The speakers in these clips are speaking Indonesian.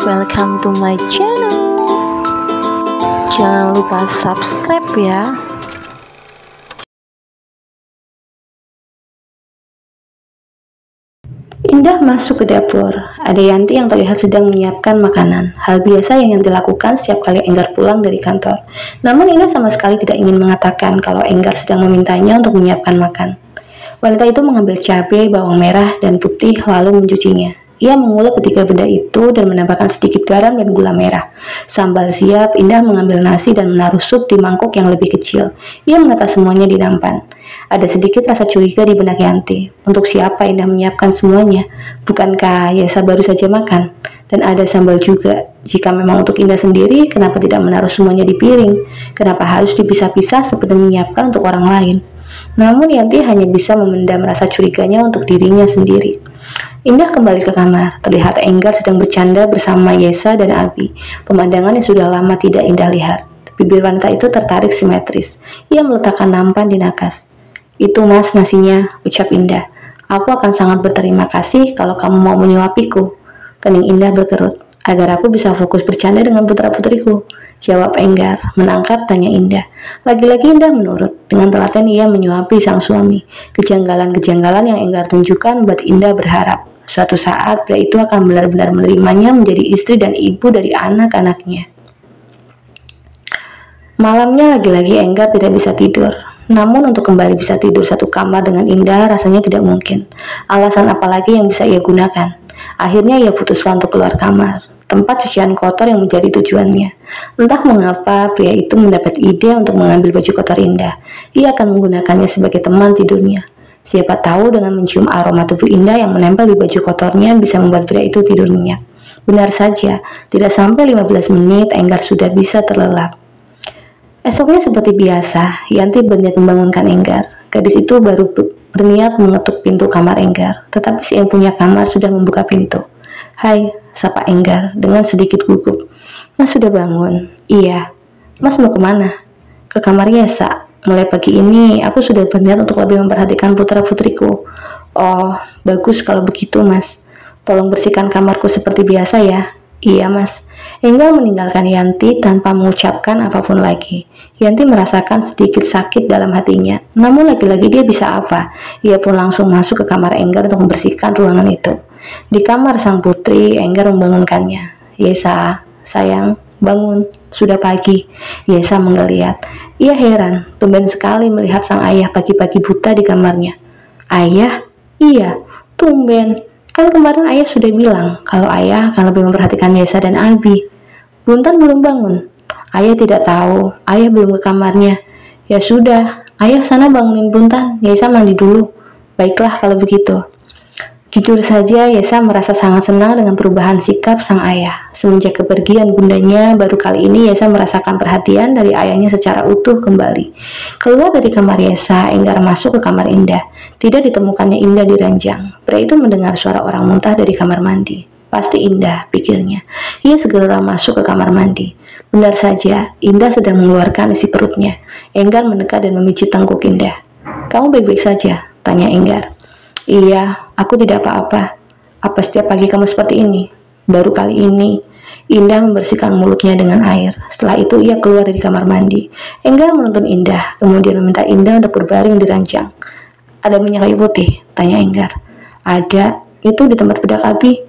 welcome to my channel. Jangan lupa subscribe ya. Indah masuk ke dapur. Ada Yanti yang terlihat sedang menyiapkan makanan. Hal biasa yang Yanti lakukan setiap kali Enggar pulang dari kantor. Namun Indah sama sekali tidak ingin mengatakan kalau Enggar sedang memintanya untuk menyiapkan makan. Wanita itu mengambil cabai, bawang merah, dan putih lalu mencucinya. Ia mengulek ketiga benda itu dan menambahkan sedikit garam dan gula merah. Sambal siap, Indah mengambil nasi dan menaruh sup di mangkok yang lebih kecil. Ia menata semuanya di nampan. Ada sedikit rasa curiga di benak Yanti. Untuk siapa Indah menyiapkan semuanya? Bukankah Yesa baru saja makan? Dan ada sambal juga. Jika memang untuk Indah sendiri, kenapa tidak menaruh semuanya di piring? Kenapa harus dipisah-pisah seperti menyiapkan untuk orang lain? Namun Yanti hanya bisa memendam rasa curiganya untuk dirinya sendiri. Indah kembali ke kamar. Terlihat Enggar sedang bercanda bersama Yesa dan Abi. Pemandangan yang sudah lama tidak Indah lihat. Bibir wanita itu tertarik simetris. Ia meletakkan nampan di nakas. "Itu mas nasinya," ucap Indah. "Aku akan sangat berterima kasih kalau kamu mau menyuapiku." Kening Indah berkerut. "Agar aku bisa fokus bercanda dengan putra-putriku," jawab Enggar. "Menangkap?" tanya Indah. Lagi-lagi Indah menurut. Dengan telaten ia menyuapi sang suami. Kejanggalan-kejanggalan yang Enggar tunjukkan membuat Indah berharap suatu saat pria itu akan benar-benar menerimanya menjadi istri dan ibu dari anak-anaknya. Malamnya lagi-lagi Enggar tidak bisa tidur. Namun untuk kembali bisa tidur satu kamar dengan Indah rasanya tidak mungkin. Alasan apalagi yang bisa ia gunakan? Akhirnya ia putuskan untuk keluar kamar. Tempat cucian kotor yang menjadi tujuannya. Entah mengapa pria itu mendapat ide untuk mengambil baju kotor Indah. Ia akan menggunakannya sebagai teman tidurnya. Siapa tahu dengan mencium aroma tubuh Indah yang menempel di baju kotornya bisa membuat pria itu tidur nyenyak. Benar saja, tidak sampai 15 menit Enggar sudah bisa terlelap. Esoknya seperti biasa, Yanti berniat membangunkan Enggar. Gadis itu baru berniat mengetuk pintu kamar Enggar, tetapi si yang punya kamar sudah membuka pintu. "Hai," sapa Enggar dengan sedikit gugup. "Mas sudah bangun?" "Iya." "Mas mau kemana?" "Ke kamar Yesa. Mulai pagi ini aku sudah berniat untuk lebih memperhatikan putra-putriku." "Oh, bagus kalau begitu mas. Tolong bersihkan kamarku seperti biasa ya." "Iya mas." Enggar meninggalkan Yanti tanpa mengucapkan apapun lagi. Yanti merasakan sedikit sakit dalam hatinya. Namun lagi-lagi dia bisa apa? Ia pun langsung masuk ke kamar Enggar untuk membersihkan ruangan itu. Di kamar sang putri, Enggar membangunkannya. "Yesa, sayang, bangun, sudah pagi." Yesa menggeliat. Ia heran, tumben sekali melihat sang ayah pagi-pagi buta di kamarnya. "Ayah?" "Iya, tumben. Kan kemarin ayah sudah bilang kalau ayah akan lebih memperhatikan Yesa dan Abi." "Buntan belum bangun?" "Ayah tidak tahu, ayah belum ke kamarnya." "Ya sudah, ayah sana bangunin Buntan, Yesa mandi dulu." "Baiklah kalau begitu." Jujur saja, Yesa merasa sangat senang dengan perubahan sikap sang ayah. Semenjak kepergian bundanya, baru kali ini Yesa merasakan perhatian dari ayahnya secara utuh kembali. Keluar dari kamar Yesa, Enggar masuk ke kamar Indah. Tidak ditemukannya Indah di ranjang. Pria itu mendengar suara orang muntah dari kamar mandi. Pasti Indah, pikirnya. Ia segera masuk ke kamar mandi. Benar saja, Indah sedang mengeluarkan isi perutnya. Enggar mendekat dan memijit tengkuk Indah. "Kamu baik-baik saja?" tanya Enggar. "Iya, aku tidak apa-apa." "Apa setiap pagi kamu seperti ini?" "Baru kali ini." Indah membersihkan mulutnya dengan air. Setelah itu ia keluar dari kamar mandi. Enggar menuntun Indah, kemudian meminta Indah untuk berbaring di ranjang. "Ada minyak kayu putih?" tanya Enggar. "Ada, itu di tempat bedak Abi."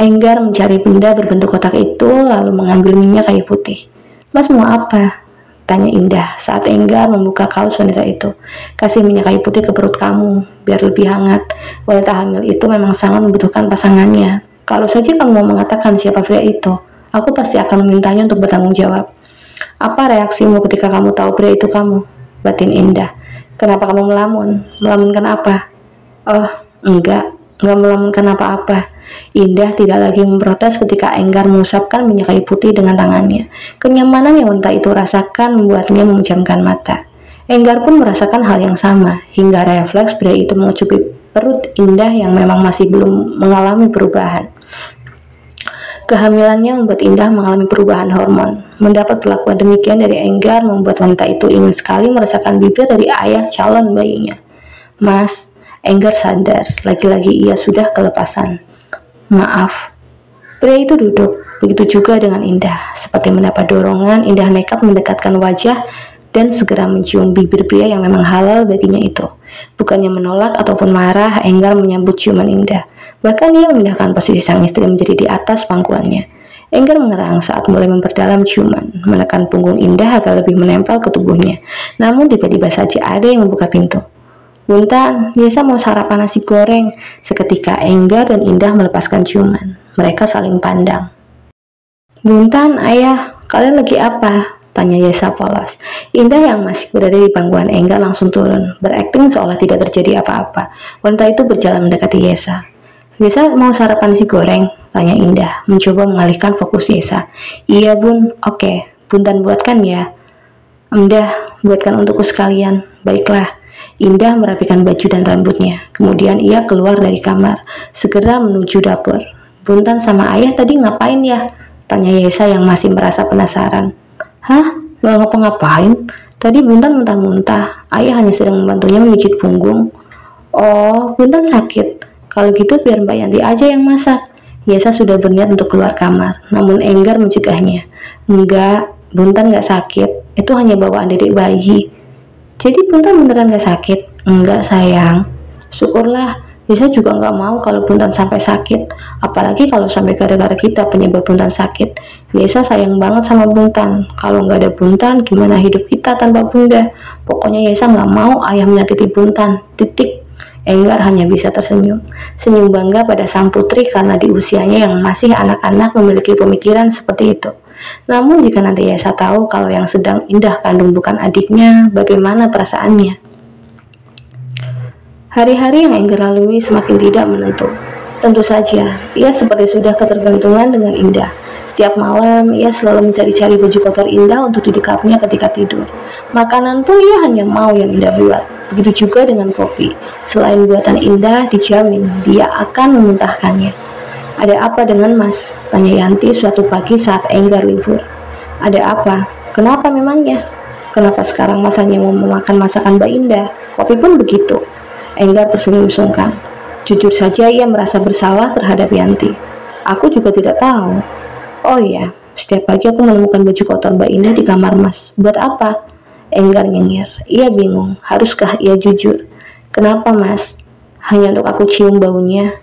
Enggar mencari benda berbentuk kotak itu lalu mengambil minyak kayu putih. "Mas mau apa?" tanya Indah saat Enggar membuka kaos wanita itu. "Kasih minyak kayu putih ke perut kamu, biar lebih hangat. Wanita hamil itu memang sangat membutuhkan pasangannya. Kalau saja kamu mau mengatakan siapa pria itu, aku pasti akan memintanya untuk bertanggung jawab." "Apa reaksimu ketika kamu tahu pria itu kamu?" batin Indah. "Kenapa kamu melamun? Melamunkan apa?" "Oh, enggak melamunkan apa-apa." Indah tidak lagi memprotes ketika Enggar mengusapkan minyak kayu putih dengan tangannya. Kenyamanan yang wanita itu rasakan membuatnya memejamkan mata. Enggar pun merasakan hal yang sama, hingga refleks pria itu mengecupi perut Indah yang memang masih belum mengalami perubahan. Kehamilannya membuat Indah mengalami perubahan hormon. Mendapat perlakuan demikian dari Enggar membuat wanita itu ingin sekali merasakan bibir dari ayah calon bayinya. "Mas," Enggar sadar, lagi-lagi ia sudah kelepasan. "Maaf." Pria itu duduk, begitu juga dengan Indah. Seperti mendapat dorongan, Indah nekat mendekatkan wajah dan segera mencium bibir pria yang memang halal baginya itu. Bukannya menolak ataupun marah, Enggar menyambut ciuman Indah. Bahkan ia memindahkan posisi sang istri menjadi di atas pangkuannya. Enggar mengerang saat mulai memperdalam ciuman, menekan punggung Indah agar lebih menempel ke tubuhnya. Namun tiba-tiba saja ada yang membuka pintu. "Buntan, biasa mau sarapan nasi goreng." Seketika Enggar dan Indah melepaskan ciuman. Mereka saling pandang. "Buntan, ayah, kalian lagi apa?" tanya Yesa polos. Indah yang masih berada di pangkuan Enggar langsung turun, berakting seolah tidak terjadi apa-apa. Wanita itu berjalan mendekati Yesa. "Yesa mau sarapan nasi goreng?" tanya Indah, mencoba mengalihkan fokus Yesa. "Iya bun, oke, Buntan buatkan ya." "Udah, buatkan untukku sekalian." "Baiklah." Indah merapikan baju dan rambutnya. Kemudian ia keluar dari kamar, segera menuju dapur. "Buntan sama ayah tadi ngapain ya?" tanya Yesa yang masih merasa penasaran. "Hah? Gak ngapa-ngapain. Tadi Buntan muntah-muntah. Ayah hanya sedang membantunya memijit punggung." "Oh, Buntan sakit. Kalau gitu biar Mbak Yanti aja yang masak." Yesa sudah berniat untuk keluar kamar, namun Enggar mencegahnya. "Enggak, Buntan gak sakit. Itu hanya bawaan dedek bayi." "Jadi Buntan beneran gak sakit?" "Enggak sayang." "Syukurlah. Yesa juga nggak mau kalau Buntan sampai sakit, apalagi kalau sampai gara-gara kita penyebab Buntan sakit. Yesa sayang banget sama Buntan. Kalau nggak ada Buntan, gimana hidup kita tanpa Bunda? Pokoknya Yesa nggak mau ayah menyakiti Buntan. Titik." Enggar hanya bisa tersenyum, senyum bangga pada sang putri karena di usianya yang masih anak-anak memiliki pemikiran seperti itu. Namun jika nanti Yesa tahu kalau yang sedang Indah kandung bukan adiknya, bagaimana perasaannya? Hari-hari yang Enggar lalui semakin tidak menentu. Tentu saja, ia seperti sudah ketergantungan dengan Indah. Setiap malam, ia selalu mencari-cari baju kotor Indah untuk didekapnya ketika tidur. Makanan pun ia hanya mau yang Indah buat. Begitu juga dengan kopi. Selain buatan Indah, dijamin dia akan memuntahkannya. "Ada apa dengan Mas?" tanya Yanti suatu pagi saat Enggar libur. "Ada apa? Kenapa memangnya?" "Kenapa sekarang Mas hanya mau memakan masakan Mbak Indah? Kopi pun begitu." Enggar tersenyum sungkan. Jujur saja ia merasa bersalah terhadap Yanti. "Aku juga tidak tahu." "Oh iya, setiap pagi aku menemukan baju kotor Mbak Indah di kamar Mas. Buat apa?" Enggar nyengir. Ia bingung, haruskah ia jujur? "Kenapa Mas?" "Hanya untuk aku cium baunya."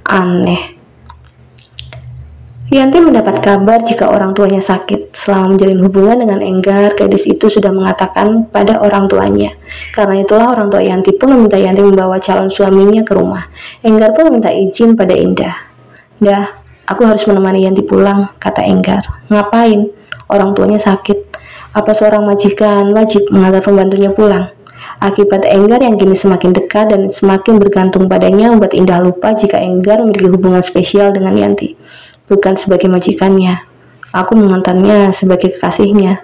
Aneh. Yanti mendapat kabar jika orang tuanya sakit. Selama menjalin hubungan dengan Enggar, gadis itu sudah mengatakan pada orang tuanya. Karena itulah orang tua Yanti pun meminta Yanti membawa calon suaminya ke rumah. Enggar pun meminta izin pada Indah. "Dah, aku harus menemani Yanti pulang," kata Enggar. "Ngapain? Orang tuanya sakit. Apa seorang majikan wajib mengantar pembantunya pulang?" Akibat Enggar yang kini semakin dekat dan semakin bergantung padanya membuat Indah lupa jika Enggar memiliki hubungan spesial dengan Yanti. Bukan sebagai majikannya, aku mengantarnya sebagai kekasihnya.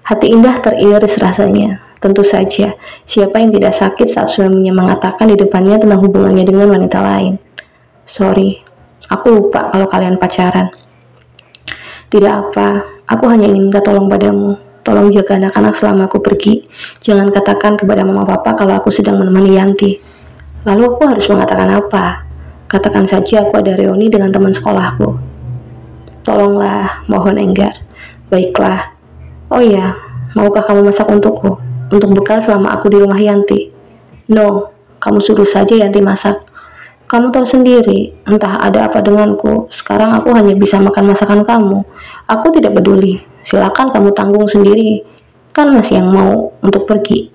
Hati Indah teriris rasanya. Tentu saja, siapa yang tidak sakit saat suaminya mengatakan di depannya tentang hubungannya dengan wanita lain. "Sorry, aku lupa kalau kalian pacaran." "Tidak apa, aku hanya ingin minta tolong padamu. Tolong jaga anak-anak selama aku pergi. Jangan katakan kepada mama papa kalau aku sedang menemani Yanti." "Lalu aku harus mengatakan apa?" "Katakan saja aku ada reuni dengan teman sekolahku." "Tolonglah," mohon Enggar. "Baiklah. Oh ya, maukah kamu masak untukku? Untuk bekal selama aku di rumah Yanti?" "No, kamu suruh saja Yanti masak. Kamu tahu sendiri, entah ada apa denganku. Sekarang aku hanya bisa makan masakan kamu. Aku tidak peduli. Silakan kamu tanggung sendiri. Kan Mas yang mau untuk pergi."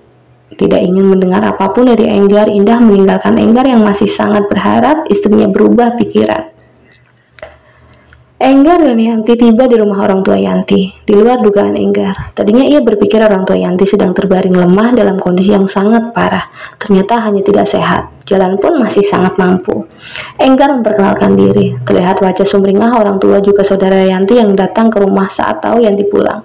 Tidak ingin mendengar apapun dari Enggar, Indah meninggalkan Enggar yang masih sangat berharap istrinya berubah pikiran. Enggar dan Yanti tiba di rumah orang tua Yanti. Di luar dugaan Enggar, tadinya ia berpikir orang tua Yanti sedang terbaring lemah dalam kondisi yang sangat parah. Ternyata hanya tidak sehat. Jalan pun masih sangat mampu. Enggar memperkenalkan diri. Terlihat wajah sumringah orang tua juga saudara Yanti yang datang ke rumah saat tahu Yanti pulang.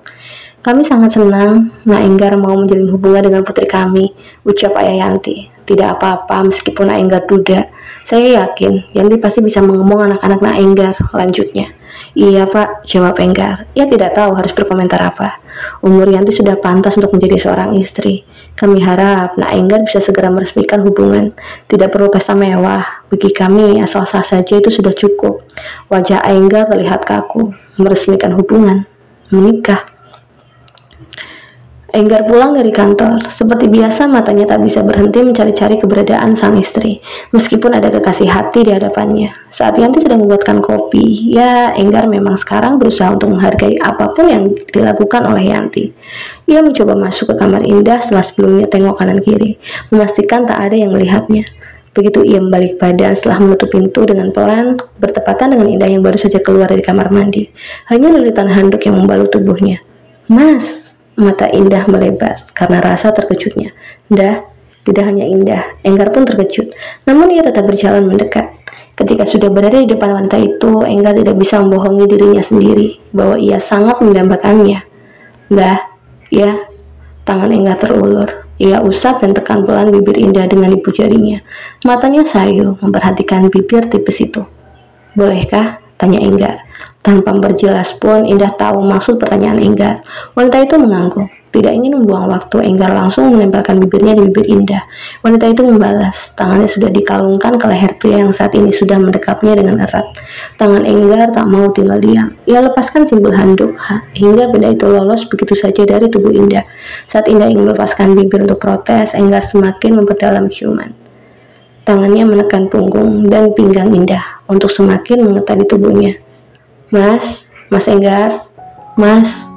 "Kami sangat senang, Nak Enggar mau menjalin hubungan dengan putri kami," ucap ayah Yanti. "Tidak apa-apa meskipun Nak Enggar duda. Saya yakin Yanti pasti bisa mengomong anak-anak Nak Enggar," lanjutnya. Iya Pak, jawab Enggar. Ia tidak tahu harus berkomentar apa. Umur Yanti sudah pantas untuk menjadi seorang istri. Kami harap Nak Enggar bisa segera meresmikan hubungan. Tidak perlu pesta mewah. Bagi kami, asal sah saja itu sudah cukup. Wajah Enggar terlihat kaku. Meresmikan hubungan. Menikah. Enggar pulang dari kantor. Seperti biasa, matanya tak bisa berhenti mencari-cari keberadaan sang istri, meskipun ada kekasih hati di hadapannya. Saat Yanti sedang membuatkan kopi, ya Enggar memang sekarang berusaha untuk menghargai apapun yang dilakukan oleh Yanti. Ia mencoba masuk ke kamar Indah setelah sebelumnya tengok kanan kiri, memastikan tak ada yang melihatnya. Begitu ia membalik badan setelah menutup pintu dengan pelan, bertepatan dengan Indah yang baru saja keluar dari kamar mandi. Hanya lilitan handuk yang membalut tubuhnya. Mas! Mata Indah melebar karena rasa terkejutnya. Dah, tidak hanya Indah, Enggar pun terkejut. Namun ia tetap berjalan mendekat. Ketika sudah berada di depan wanita itu, Enggar tidak bisa membohongi dirinya sendiri bahwa ia sangat mendambakannya. Dah, ya, tangan Enggar terulur. Ia usap dan tekan pelan bibir Indah dengan ibu jarinya. Matanya sayu memperhatikan bibir tipis itu. Bolehkah? Tanya Enggar. Tanpa berjelas pun Indah tahu maksud pertanyaan Enggar. Wanita itu mengangguk. Tidak ingin membuang waktu, Enggar langsung menempelkan bibirnya di bibir Indah. Wanita itu membalas. Tangannya sudah dikalungkan ke leher pria yang saat ini sudah mendekapnya dengan erat. Tangan Enggar tak mau tinggal diam. Ia lepaskan simpul handuk hingga benda itu lolos begitu saja dari tubuh Indah. Saat Indah ingin melepaskan bibir untuk protes, Enggar semakin memperdalam ciuman. Tangannya menekan punggung dan pinggang Indah untuk semakin mengetah di tubuhnya. Mas Enggar, Mas.